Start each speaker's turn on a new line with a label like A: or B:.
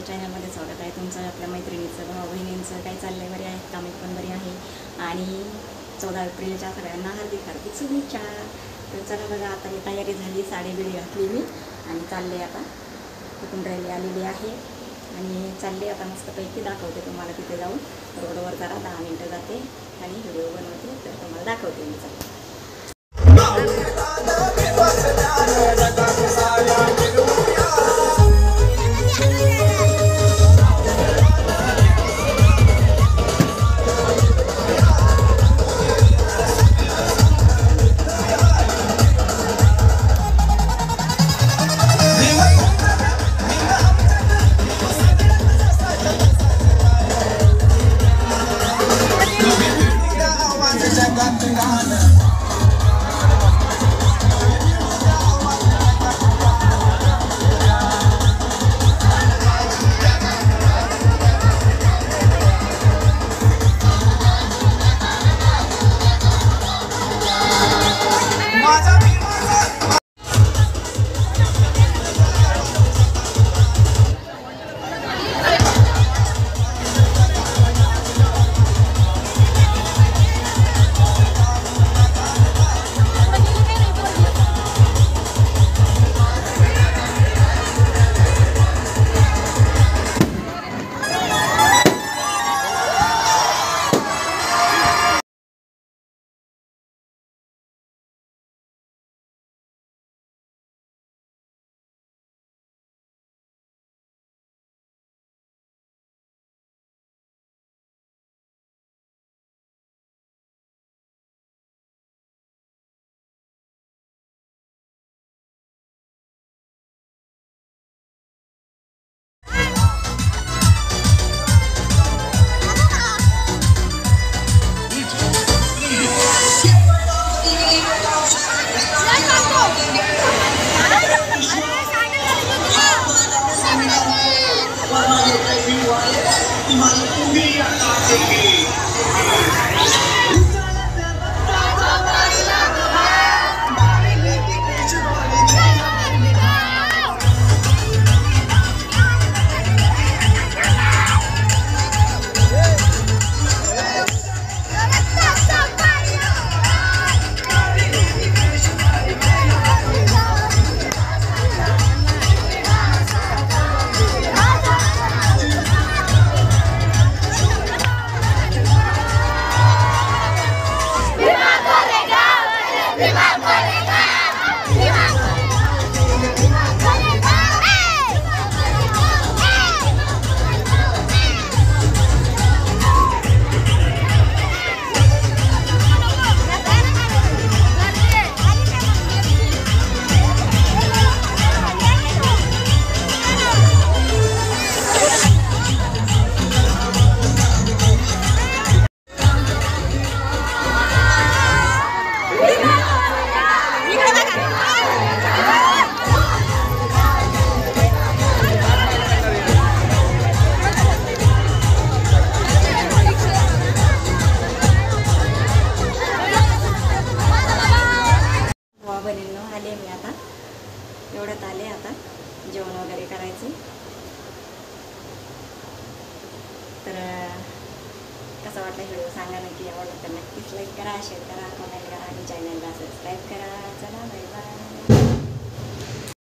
A: माझ्या चॅनलमध्ये स्वागत आहे तुमचं. आपल्या मैत्रिणीचं, भाऊ बहिणींचं काय चाललंय, बरे आहेत का? मी पण बरी आहे. आणि 14 एप्रिलच्या सगळ्यांना हार्दिक हार्दिक शुभेच्छा. तर चला बघा, आता मी तयारी झाली, साडी बिडी घातली मी आणि चालले आता कुठून रॅली आलेली आहे आणि चालले आता मस्तपैकी दाखवते तुम्हाला तिथे जाऊन. रोडवर जरा 10 मिनटं जाते आणि व्हिडिओ बनवते, तर तुम्हाला दाखवते मी. चला आले मी आता एवढ्यात आले. आता जेवण वगैरे करायचं. तर कसा वाटला व्हिडिओ सांगा नक्की. आवडलं तर नक्कीच लाईक करा, शेअर करा, कमेंट करा आणि चॅनलला सबस्क्राईब करा. चला बाय बाय.